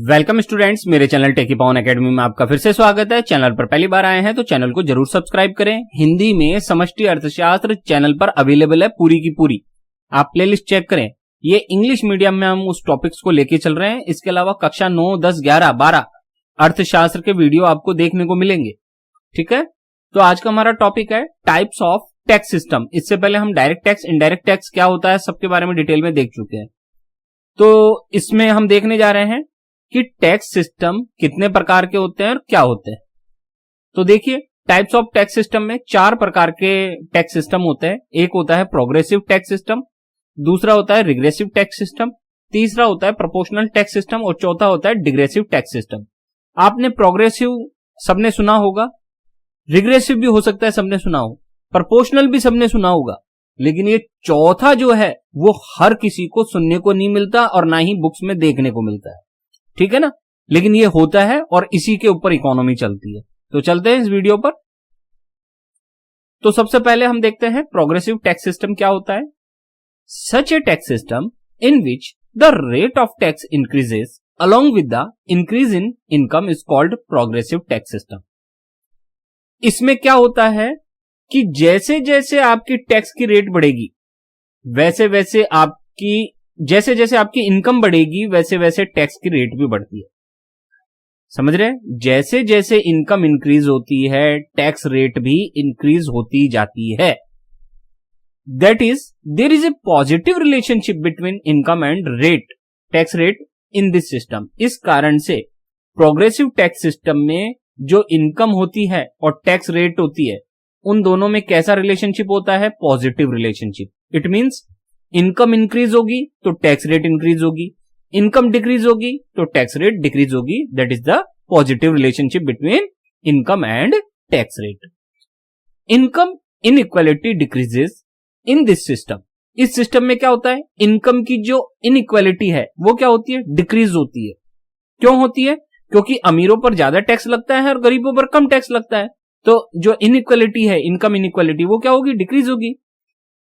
Welcome students, मेरे channel टेकी पावन academy में आपका फिर से स्वागत है। चैनल पर पहली बार आए हैं तो चैनल को जरूर सब्सक्राइब करें। हिंदी में समष्टि अर्थशास्त्र चैनल पर अवेलेबल है पूरी की पूरी, आप प्लेलिस्ट चेक करें। ये इंग्लिश मीडियम में हम उस टॉपिक्स को लेके चल रहे हैं। इसके अलावा कक्षा 9, 10, 11, 12 अर्थशास्त्र के वीडियो आपको देखने को मिलेंगे। ठीक है, तो आज का हमारा टॉपिक है टाइप्स ऑफ टैक्स सिस्टम। इससे पहले हम डायरेक्ट टैक्स, इनडायरेक्ट टैक्स क्या होता है सबके बारे में डिटेल में देख चुके हैं। तो इसमें हम देखने जा रहे हैं कि टैक्स सिस्टम कितने प्रकार के होते हैं और क्या होते हैं। तो देखिए, टाइप्स ऑफ टैक्स सिस्टम में 4 प्रकार के टैक्स सिस्टम होते हैं। एक होता है प्रोग्रेसिव टैक्स सिस्टम, दूसरा होता है रिग्रेसिव टैक्स सिस्टम, तीसरा होता है प्रोपोर्शनल टैक्स सिस्टम और चौथा होता है डिग्रेसिव टैक्स सिस्टम। आपने प्रोग्रेसिव सबने सुना होगा, रिग्रेसिव भी हो सकता है सबने सुना हो, प्रोपोर्शनल भी सबने सुना होगा, लेकिन ये चौथा जो है वो हर किसी को सुनने को नहीं मिलता और ना ही बुक्स में देखने को मिलता है। ठीक है ना, लेकिन ये होता है और इसी के ऊपर इकोनॉमी चलती है। तो चलते हैं इस वीडियो पर। तो सबसे पहले हम देखते हैं प्रोग्रेसिव टैक्स सिस्टम क्या होता है। Such a tax system in which the rate of tax increases along with the increase in income is called progressive tax system। इसमें क्या होता है कि जैसे जैसे आपकी टैक्स की रेट बढ़ेगी वैसे वैसे जैसे जैसे आपकी इनकम बढ़ेगी वैसे वैसे टैक्स की रेट भी बढ़ती है। समझ रहे हैं, जैसे जैसे इनकम इंक्रीज होती है टैक्स रेट भी इंक्रीज होती जाती है। That is there is a positive relationship between income and rate, tax rate in this system. इस कारण से प्रोग्रेसिव टैक्स सिस्टम में जो इनकम होती है और टैक्स रेट होती है उन दोनों में कैसा रिलेशनशिप होता है? Positive relationship. It means income increase होगी तो टैक्स रेट इंक्रीज होगी, इनकम डिक्रीज होगी तो टैक्स रेट डिक्रीज होगी। That is the positive relationship between income and tax rate. Income inequality decreases in this system. इस system में क्या होता है, इनकम की जो इनइक्वालिटी है वो क्या होती है? डिक्रीज होती है। क्यों होती है? क्योंकि अमीरों पर ज्यादा टैक्स लगता है और गरीबों पर कम टैक्स लगता है। तो जो इनइक्वालिटी है, इनकम इनइक्वालिटी, वो क्या होगी? डिक्रीज होगी।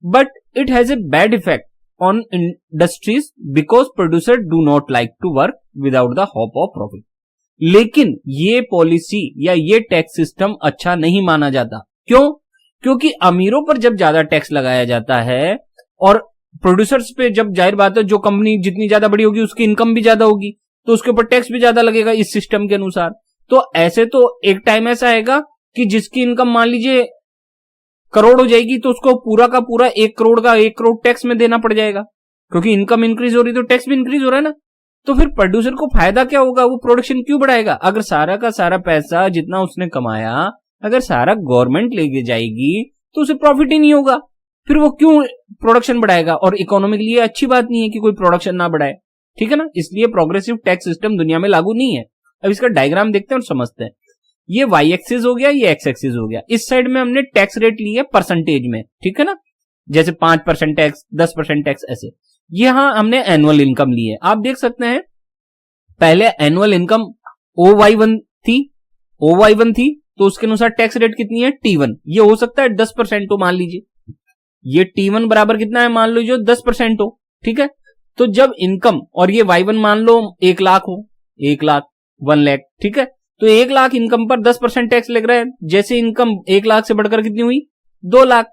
But it has a bad effect on industries because producer do not like to work without the hope of profit. लेकिन ये पॉलिसी या ये टैक्स सिस्टम अच्छा नहीं माना जाता। क्यों? क्योंकि अमीरों पर जब ज्यादा टैक्स लगाया जाता है और प्रोड्यूसर्स पे, जब जाहिर बात है जो कंपनी जितनी ज्यादा बड़ी होगी उसकी इनकम भी ज्यादा होगी तो उसके ऊपर टैक्स भी ज्यादा लगेगा इस सिस्टम के अनुसार। तो ऐसे तो एक टाइम ऐसा आएगा कि जिसकी इनकम मान लीजिए करोड़ हो जाएगी तो उसको पूरा का पूरा 1 करोड़ का 1 करोड़ टैक्स में देना पड़ जाएगा, क्योंकि इनकम इंक्रीज हो रही तो टैक्स भी इंक्रीज हो रहा है ना। तो फिर प्रोड्यूसर को फायदा क्या होगा? वो प्रोडक्शन क्यों बढ़ाएगा? अगर सारा का सारा पैसा जितना उसने कमाया अगर सारा गवर्नमेंट लेके जाएगी तो उसे प्रॉफिट ही नहीं होगा, फिर वो क्यों प्रोडक्शन बढ़ाएगा? और इकोनॉमिकली ये अच्छी बात नहीं है कि कोई प्रोडक्शन ना बढ़ाए। ठीक है ना, इसलिए प्रोग्रेसिव टैक्स सिस्टम दुनिया में लागू नहीं है। अब इसका डायग्राम देखते हैं और समझते हैं। ये वाई एक्सिस हो गया, ये एक्स एक्सिस हो गया। इस साइड में हमने टैक्स रेट ली है परसेंटेज में, ठीक है ना, जैसे 5% टैक्स, 10% टैक्स, ऐसे। यहां हमने एनुअल इनकम ली है। आप देख सकते हैं पहले एनुअल इनकम OY1 थी तो उसके अनुसार टैक्स रेट कितनी है? T1। ये हो सकता है 10% हो, मान लीजिए ये T1 बराबर कितना है, मान लीजिए 10% हो। ठीक है, तो जब इनकम और ये Y1 मान लो 1 लाख हो, 1 लाख, 1 लाख, ठीक है, तो 1 लाख इनकम पर 10% टैक्स लग रहा है। जैसे इनकम 1 लाख से बढ़कर कितनी हुई? 2 लाख,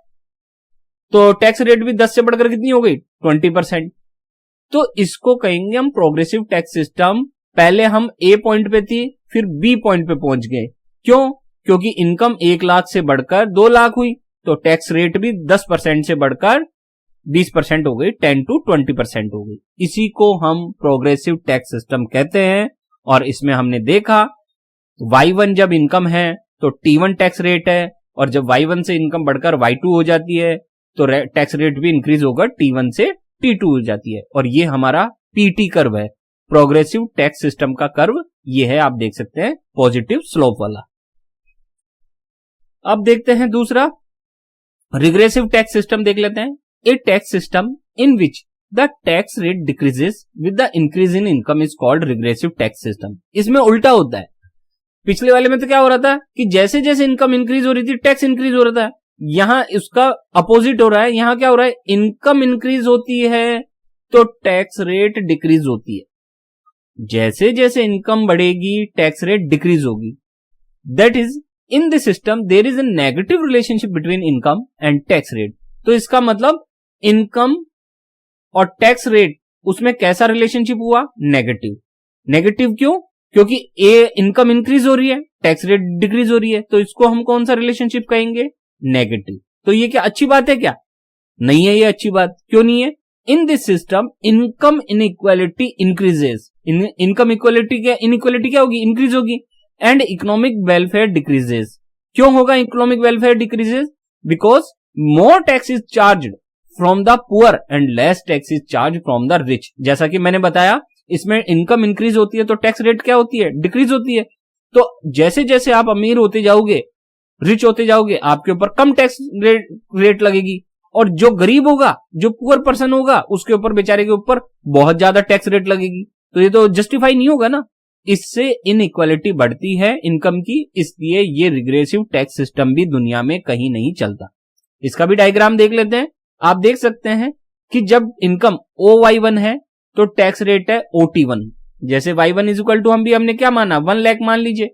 तो टैक्स रेट भी 10 से बढ़कर कितनी हो गई? 20%। तो इसको कहेंगे हम प्रोग्रेसिव टैक्स सिस्टम। पहले हम A पॉइंट पे थी, फिर B पॉइंट पे पहुंच गए। क्यों? क्योंकि इनकम 1 लाख से बढ़कर 2 लाख हुई तो टैक्स रेट भी 10% से बढ़कर 20% हो गई, 10 to 20% हो गई। इसी को हम प्रोग्रेसिव टैक्स सिस्टम कहते हैं। और इसमें हमने देखा Y1 जब इनकम है तो T1 टैक्स रेट है, और जब Y1 से इनकम बढ़कर Y2 हो जाती है तो टैक्स रेट भी इंक्रीज होकर T1 से T2 हो जाती है। और ये हमारा PT कर्व है, प्रोग्रेसिव टैक्स सिस्टम का कर्व ये है, आप देख सकते हैं, पॉजिटिव स्लोप वाला। अब देखते हैं दूसरा रिग्रेसिव टैक्स सिस्टम देख लेते हैं। A tax system in which the tax rate decreases with the increase in income is called regressive tax system. इसमें उल्टा होता है। पिछले वाले में तो क्या हो रहा था कि जैसे जैसे इनकम इंक्रीज हो रही थी टैक्स इंक्रीज हो रहा था, यहां इसका अपोजिट हो रहा है। यहां क्या हो रहा है, इनकम इंक्रीज होती है तो टैक्स रेट डिक्रीज होती है। जैसे जैसे इनकम बढ़ेगी टैक्स रेट डिक्रीज होगी। That is in this system there is a negative relationship between income and tax rate. तो इसका मतलब इनकम और टैक्स रेट उसमें कैसा रिलेशनशिप हुआ? नेगेटिव। नेगेटिव क्यों? क्योंकि इनकम इंक्रीज हो रही है, टैक्स रेट डिक्रीज हो रही है, तो इसको हम कौन सा रिलेशनशिप कहेंगे? नेगेटिव। तो ये क्या अच्छी बात है क्या? नहीं है, ये अच्छी बात क्यों नहीं है? In this system income inequality increases. Income inequality क्या होगी? इंक्रीज होगी। And economic welfare decreases. क्यों होगा economic welfare decreases? Because more tax is charged from the poor and less tax is charge from the rich. जैसा कि मैंने बताया, इसमें इनकम इंक्रीज होती है तो टैक्स रेट क्या होती है? डिक्रीज होती है। तो जैसे जैसे आप अमीर होते जाओगे, रिच होते जाओगे, आपके ऊपर कम टैक्स रेट लगेगी, और जो गरीब होगा, जो पुअर पर्सन होगा, उसके ऊपर, बेचारे के ऊपर बहुत ज्यादा टैक्स रेट लगेगी। तो ये तो जस्टिफाई नहीं होगा ना। इससे इनइक्वालिटी बढ़ती है इनकम की, इसलिए ये रिग्रेसिव टैक्स सिस्टम भी दुनिया में कहीं नहीं चलता। इसका भी डायग्राम देख लेते हैं। आप देख सकते हैं कि जब इनकम OY1 है तो टैक्स रेट है OT1। जैसे Y1 इज इक्वल टू हमने क्या माना? 1 लाख मान लीजिए,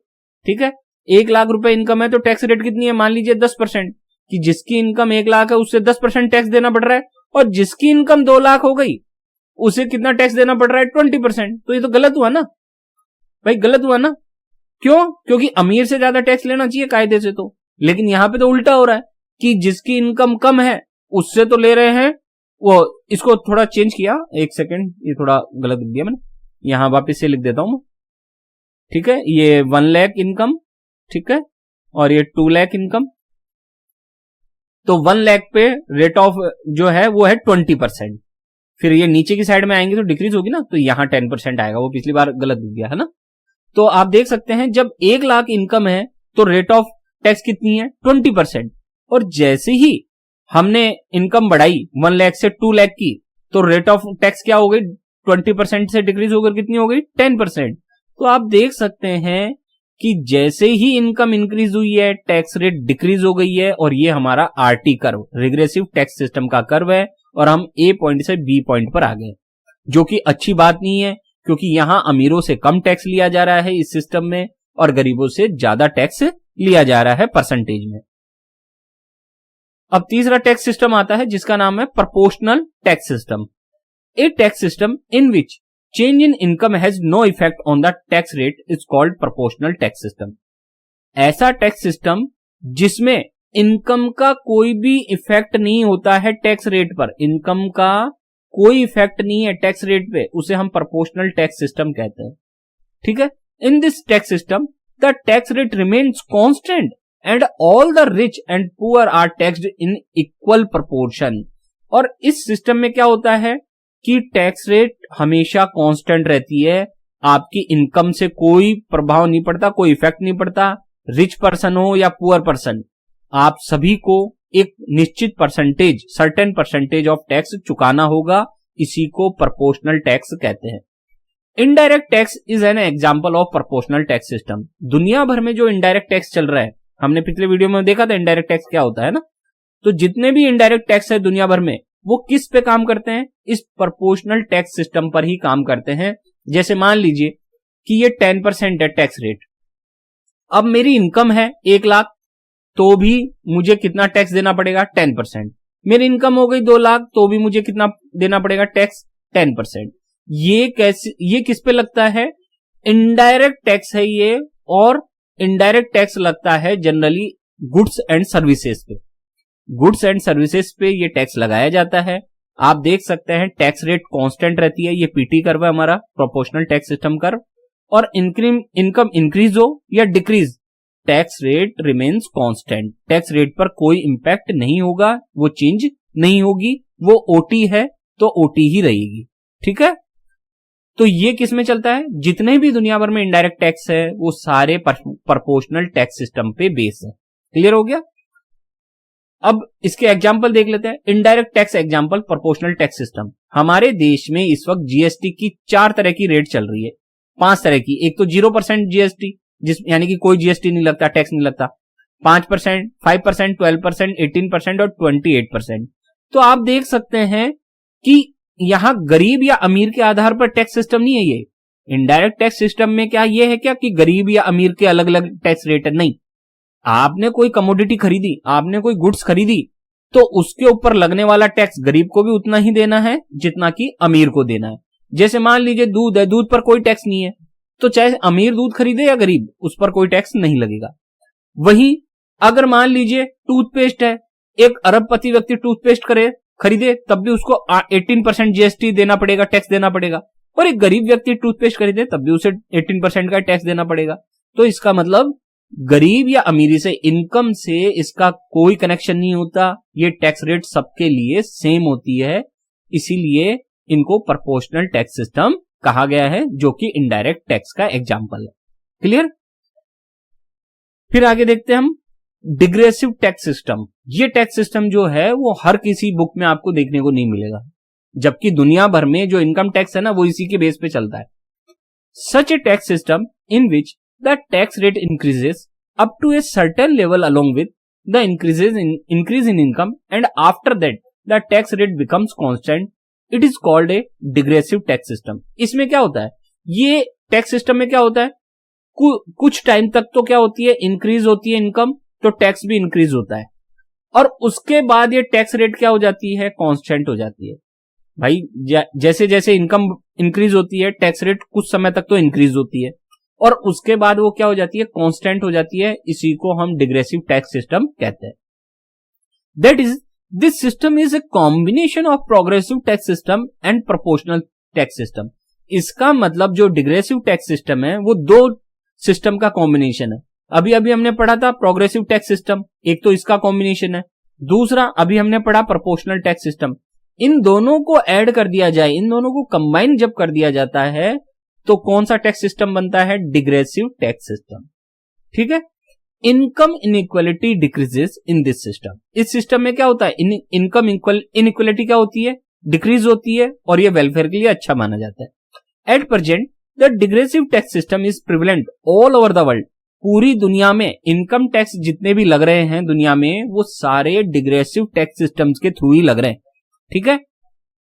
ठीक है। 1 लाख रुपए इनकम है तो टैक्स रेट कितनी है? मान लीजिए 10%, कि जिसकी इनकम 1 लाख है उससे 10% टैक्स देना पड़ रहा है, और जिसकी इनकम 2 लाख हो गई उसे कितना टैक्स देना पड़ रहा है? 20%। तो ये तो गलत हुआ ना भाई, गलत हुआ ना। क्यों? क्योंकि अमीर से ज्यादा टैक्स लेना चाहिए कायदे से तो, लेकिन यहां पे तो उल्टा हो रहा है कि जिसकी इनकम कम है उससे तो ले रहे हैं वो। इसको थोड़ा चेंज किया, एक सेकेंड, ये थोड़ा गलत लिख दिया मैंने, यहां वापस से लिख देता हूं मैं, ठीक है। ये 1 लाख इनकम, ठीक है, और ये 2 लाख इनकम। तो 1 लाख पे रेट ऑफ जो है वो है 20%। फिर ये नीचे की साइड में आएंगे तो डिक्रीज होगी ना, तो यहां 10% आएगा। वो पिछली बार गलत लिख गया है ना। तो आप देख सकते हैं जब 1 लाख इनकम है तो रेट ऑफ टैक्स कितनी है? 20%। और जैसे ही हमने इनकम बढ़ाई 1 लाख से 2 लाख की, तो रेट ऑफ टैक्स क्या हो गई? 20% से डिक्रीज होकर कितनी हो गई? 10%। तो आप देख सकते हैं कि जैसे ही इनकम इंक्रीज हुई है टैक्स रेट डिक्रीज हो गई है, और ये हमारा RT curve, regressive tax system का कर्व है, और हम A पॉइंट से B पॉइंट पर आ गए, जो कि अच्छी बात नहीं है, क्योंकि यहां अमीरों से कम टैक्स लिया जा रहा है इस सिस्टम में, और गरीबों से ज्यादा टैक्स लिया जा रहा है परसेंटेज में। अब तीसरा टैक्स सिस्टम आता है जिसका नाम है proportional tax system. A tax system in which change in income has no effect on the tax rate is called proportional tax system. ऐसा टैक्स सिस्टम जिसमें इनकम का कोई भी इफेक्ट नहीं होता है टैक्स रेट पर, इनकम का कोई इफेक्ट नहीं है टैक्स रेट पे, उसे हम प्रोपोर्शनल टैक्स सिस्टम कहते हैं, ठीक है। In this tax system the tax rate remains constant and all the rich and poor are taxed in equal proportion. और इस सिस्टम में क्या होता है कि टैक्स रेट हमेशा कांस्टेंट रहती है, आपकी इनकम से कोई प्रभाव नहीं पड़ता, कोई इफेक्ट नहीं पड़ता। रिच पर्सन हो या पुअर पर्सन, आप सभी को एक निश्चित percentage, certain percentage of tax चुकाना होगा। इसी को प्रोपोर्शनल टैक्स कहते हैं। Indirect tax is an example of proportional tax system. दुनिया भर में जो इनडायरेक्ट टैक्स चल रहा है, हमने पिछले वीडियो में देखा था इनडायरेक्ट टैक्स क्या होता है ना। तो जितने भी इनडायरेक्ट टैक्स है दुनिया भर में, वो किस पे काम करते हैं? इस प्रोपोर्शनल टैक्स सिस्टम पर ही काम करते हैं। जैसे मान लीजिए कि ये 10% है टैक्स रेट। अब मेरी इनकम है 1 लाख, तो भी मुझे कितना टैक्स देना पड़ेगा? 10%। मेरी इनकम हो गई 2 लाख, तो भी मुझे कितना देना पड़ेगा टैक्स? 10%। ये किस पे लगता है? इनडायरेक्ट टैक्स है ये, और इनडायरेक्ट टैक्स लगता है जनरली गुड्स एंड सर्विसेज पे। गुड्स एंड सर्विसेज पे ये टैक्स लगाया जाता है। आप देख सकते हैं टैक्स रेट कांस्टेंट रहती है, ये PT कर्व है हमारा, प्रोपोर्शनल टैक्स सिस्टम कर्व। और इनकम इंक्रीज हो या decrease, tax rate remains constant. Tax rate पर कोई इंपैक्ट नहीं होगा, वो चेंज नहीं होगी। वो OT है तो OT ही रहेगी, ठीक है। तो ये किस में चलता है? जितने भी दुनिया भर में इनडायरेक्ट टैक्स है वो सारे प्रोपोर्शनल टैक्स सिस्टम पे बेस है। क्लियर हो गया? अब इसके एग्जाम्पल देख लेते हैं। Indirect tax example proportional tax system. हमारे देश में इस वक्त GST की 4 तरह की रेट चल रही है, 5 तरह की। एक तो 0% GST, यानी कि कोई GST नहीं लगता, टैक्स नहीं लगता। 5%, 5%, 12%, 18% और 28%। तो आप देख सकते हैं कि यहां गरीब या अमीर के आधार पर टैक्स सिस्टम नहीं है ये। इनडायरेक्ट टैक्स सिस्टम में क्या ये है क्या कि गरीब या अमीर के अलग अलग टैक्स रेट है? नहीं, आपने कोई कमोडिटी खरीदी, आपने कोई गुड्स खरीदी, तो उसके ऊपर लगने वाला टैक्स गरीब को भी उतना ही देना है जितना कि अमीर को देना है। जैसे मान लीजिए दूध है, दूध पर कोई टैक्स नहीं है, तो चाहे अमीर दूध खरीदे या गरीब, उस पर कोई टैक्स नहीं लगेगा। वही अगर मान लीजिए टूथपेस्ट है, एक अरबपति व्यक्ति टूथपेस्ट खरीदे, तब भी उसको 18% जीएसटी देना पड़ेगा, टैक्स देना पड़ेगा। और एक गरीब व्यक्ति टूथपेस्ट खरीदे तब भी उसे 18% का टैक्स देना पड़ेगा। तो इसका मतलब गरीब या अमीरी से, इनकम से इसका कोई कनेक्शन नहीं होता। ये टैक्स रेट सबके लिए सेम होती है, इसीलिए इनको प्रोपोर्शनल टैक्स सिस्टम कहा गया है, जो कि इनडायरेक्ट टैक्स का एग्जाम्पल है। क्लियर? फिर आगे देखते हैं हम डिग्रेसिव टैक्स सिस्टम। ये टैक्स सिस्टम जो है वो हर किसी बुक में आपको देखने को नहीं मिलेगा, जबकि दुनिया भर में जो इनकम टैक्स है ना वो इसी के बेस पे चलता है। Such a tax system in which the tax rate increases up to a certain level along with the increase in income and after that the tax rate becomes constant, it is called a degressive tax system. इसमें क्या होता है, ये tax system में क्या होता है, कुछ टाइम तक तो क्या होती है, इंक्रीज होती है इनकम, तो टैक्स भी इंक्रीज होता है, और उसके बाद ये टैक्स रेट क्या हो जाती है, कांस्टेंट हो जाती है। भाई जैसे जैसे इनकम इंक्रीज होती है, टैक्स रेट कुछ समय तक तो इंक्रीज होती है, और उसके बाद वो क्या हो जाती है, कांस्टेंट हो जाती है। इसी को हम डिग्रेसिव टैक्स सिस्टम कहते हैं। That is this system is a combination of progressive tax system and proportional tax system. इसका मतलब जो डिग्रेसिव टैक्स सिस्टम है वो दो सिस्टम का कॉम्बिनेशन है। अभी अभी हमने पढ़ा था प्रोग्रेसिव टैक्स सिस्टम, एक तो इसका कॉम्बिनेशन है, दूसरा अभी हमने पढ़ा प्रोपोर्शनल टैक्स सिस्टम। इन दोनों को ऐड कर दिया जाए, इन दोनों को कंबाइन जब कर दिया जाता है तो कौन सा टैक्स सिस्टम बनता है, डिग्रेसिव टैक्स सिस्टम। ठीक है। Income inequality decreases in this system. इस सिस्टम में क्या होता है, इनकम इनइक्वालिटी क्या होती है, डिक्रीज होती है, और ये वेलफेयर के लिए अच्छा माना जाता है। At present the degressive tax system is prevalent all over the world. पूरी दुनिया में इनकम टैक्स जितने भी लग रहे हैं दुनिया में, वो सारे डिग्रेसिव टैक्स सिस्टम्स के थ्रू ही लग रहे हैं। ठीक है।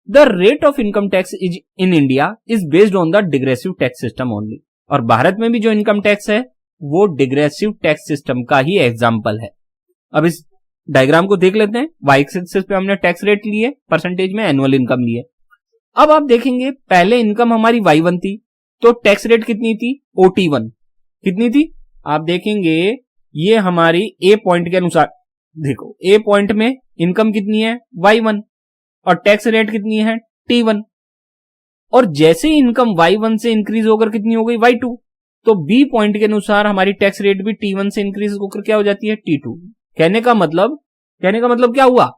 The rate of income tax is in India is based on the degressive tax system only. और भारत में भी जो इनकम टैक्स है वो डिग्रेसिव टैक्स सिस्टम का ही एग्जाम्पल है। अब इस डायग्राम को देख लेते हैं। वाई एक्सिस पे हमने टैक्स रेट लिए, परसेंटेज में एनुअल इनकम लिए। अब आप देखेंगे पहले इनकम हमारी Y1 थी, तो टैक्स रेट कितनी थी, OT1 कितनी थी, आप देखेंगे ये हमारी ए पॉइंट के अनुसार, देखो ए पॉइंट में इनकम कितनी है Y1 और टैक्स रेट कितनी है T1। और जैसे ही इनकम Y1 से इंक्रीज होकर कितनी हो गई Y2, तो बी पॉइंट के अनुसार हमारी टैक्स रेट भी T1 से इंक्रीज होकर क्या हो जाती है T2। कहने का मतलब क्या हुआ,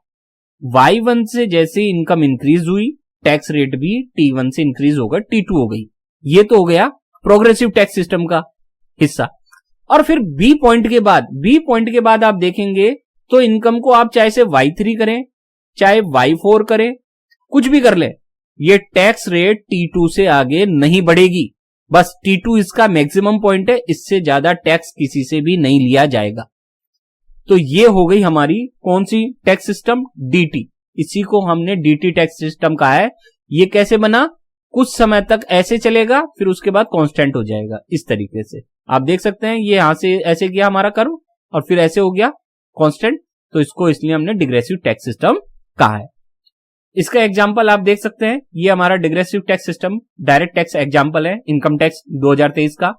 Y1 से जैसे इनकम इंक्रीज हुई, टैक्स रेट भी T1 से इंक्रीज होकर T2 हो गई। ये तो हो गया प्रोग्रेसिव टैक्स सिस्टम का हिस्सा। और फिर बी पॉइंट के बाद आप देखेंगे तो इनकम को आप चाहे से Y3 करें, चाहे Y4 करें, कुछ भी कर ले, ये टैक्स रेट T2 से आगे नहीं बढ़ेगी। बस T2 इसका मैक्सिमम पॉइंट है, इससे ज्यादा टैक्स किसी से भी नहीं लिया जाएगा। तो ये हो गई हमारी कौन सी टैक्स सिस्टम, DT। इसी को हमने DT टैक्स सिस्टम कहा है। ये कैसे बना, कुछ समय तक ऐसे चलेगा, फिर उसके बाद कांस्टेंट हो जाएगा। इस तरीके से आप देख सकते हैं, ये यहां से ऐसे किया हमारा कर्व और फिर ऐसे हो गया कांस्टेंट, तो इसको इसलिए हमने डिग्रेसिव टैक्स सिस्टम कहा है। इसका एग्जांपल आप देख सकते हैं, ये हमारा degressive tax system direct tax example है, इनकम टैक्स 2023 का।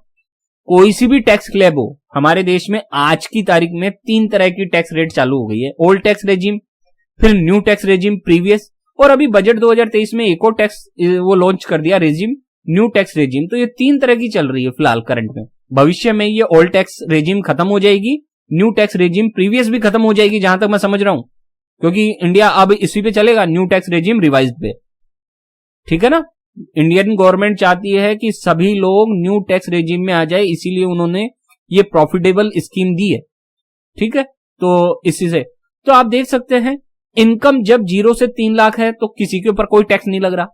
कोई सी भी टैक्स स्लैब हो हमारे देश में, आज की तारीख में 3 तरह की टैक्स रेट चालू हो गई है, ओल्ड टैक्स रेजिम, फिर न्यू टैक्स रेजिम प्रीवियस, और अभी बजट 2023 में एक और टैक्स वो लॉन्च कर दिया, रेजिम, न्यू टैक्स रेजिम। तो ये 3 तरह की चल रही है फिलहाल करंट में। भविष्य में ये ओल्ड टैक्स रेजिम खत्म हो जाएगी, न्यू टैक्स रेजिम प्रीवियस भी खत्म हो जाएगी, जहां तक मैं समझ रहा हूं, क्योंकि इंडिया अब इसी पे चलेगा, न्यू टैक्स रेजिम रिवाइज्ड पे। ठीक है ना। इंडियन गवर्नमेंट चाहती है कि सभी लोग न्यू टैक्स रेजिम में आ जाए, इसीलिए उन्होंने ये प्रॉफिटेबल स्कीम दी है। ठीक है। तो इसी से तो आप देख सकते हैं, इनकम जब 0 से 3 लाख है तो किसी के ऊपर कोई टैक्स नहीं लग रहा।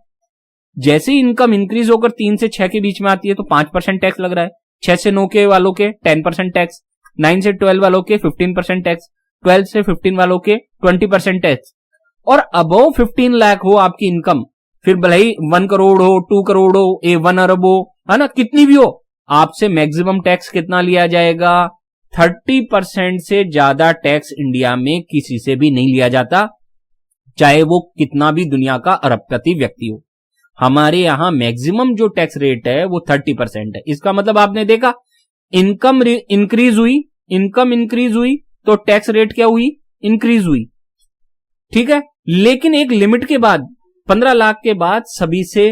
जैसे ही इनकम इंक्रीज होकर 3 से 6 के बीच में आती है तो 5% टैक्स लग रहा है, 6 से 9 के वालों के 10% टैक्स, 9 से 12 वालों के 15% टैक्स, 12 से 15 वालों के 20% टैक्स, और अबव 15 लाख हो आपकी इनकम, फिर भले ही 1 करोड़ हो, 2 करोड़ हो, 1 अरब हो, है ना, कितनी भी हो, आपसे मैक्सिमम टैक्स कितना लिया जाएगा? 30% से ज्यादा टैक्स इंडिया में किसी से भी नहीं लिया जाता, चाहे वो कितना भी दुनिया का अरबपति व्यक्ति हो। हमारे यहां मैक्सिमम जो टैक्स रेट है वो 30% है। इसका मतलब आपने देखा, इनकम इंक्रीज हुई तो टैक्स रेट क्या हुई? इंक्रीज हुई। ठीक है, लेकिन एक लिमिट के बाद 15 लाख के बाद सभी से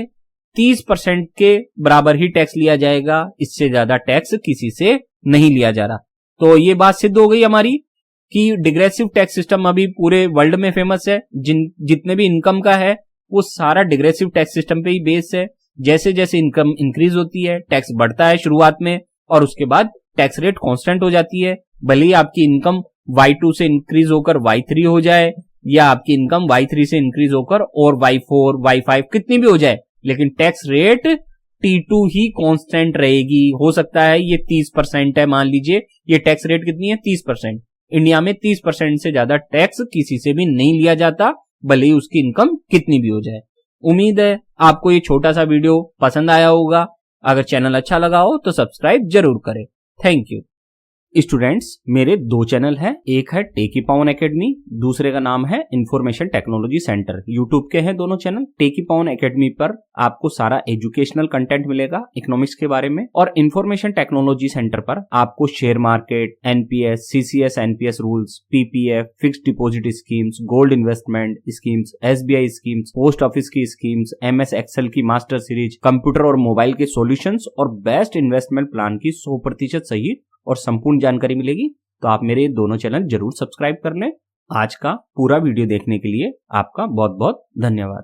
30% के बराबर ही टैक्स लिया जाएगा, इससे ज्यादा टैक्स किसी से नहीं लिया जा रहा। तो ये बात सिद्ध हो गई हमारी कि डिग्रेसिव टैक्स सिस्टम अभी पूरे वर्ल्ड में फेमस है। जितने भी इनकम का है वो सारा डिग्रेसिव टैक्स सिस्टम पे ही बेस्ड है। जैसे जैसे इनकम इंक्रीज होती है टैक्स बढ़ता है शुरुआत में, और उसके बाद टैक्स रेट कांस्टेंट हो जाती है। भले ही आपकी इनकम Y2 से इंक्रीज होकर Y3 हो जाए, या आपकी इनकम Y3 से इंक्रीज होकर और Y4, Y5 कितनी भी हो जाए, लेकिन टैक्स रेट T2 ही कांस्टेंट रहेगी। हो सकता है ये 30% है, मान लीजिए ये टैक्स रेट कितनी है? 30%। इंडिया में 30% से ज्यादा टैक्स किसी से भी नहीं लिया जाता, भले ही उसकी इनकम कितनी भी हो जाए। उम्मीद है आपको ये छोटा सा वीडियो पसंद आया होगा। अगर चैनल अच्छा लगा हो तो सब्सक्राइब जरूर करें। Thank you. स्टूडेंट्स, मेरे 2 चैनल हैं, एक है टेकी पावन एकेडमी, दूसरे का नाम है इंफॉर्मेशन टेक्नोलॉजी सेंटर। यूट्यूब के हैं दोनों चैनल। टेकी पावन एकेडमी पर आपको सारा एजुकेशनल कंटेंट मिलेगा इकोनॉमिक्स के बारे में, और इंफॉर्मेशन टेक्नोलॉजी सेंटर पर आपको share market, NPS, CCS NPS rules, PPF, fixed deposit schemes, gold investment schemes, SBI schemes, post office की स्कीम्स, एमएस एक्सेल की मास्टर सीरीज, कंप्यूटर और मोबाइल के सॉल्यूशंस और बेस्ट इन्वेस्टमेंट प्लान की 100% सही और संपूर्ण जानकारी मिलेगी। तो आप मेरे दोनों चैनल जरूर सब्सक्राइब कर लें। आज का पूरा वीडियो देखने के लिए आपका बहुत बहुत धन्यवाद।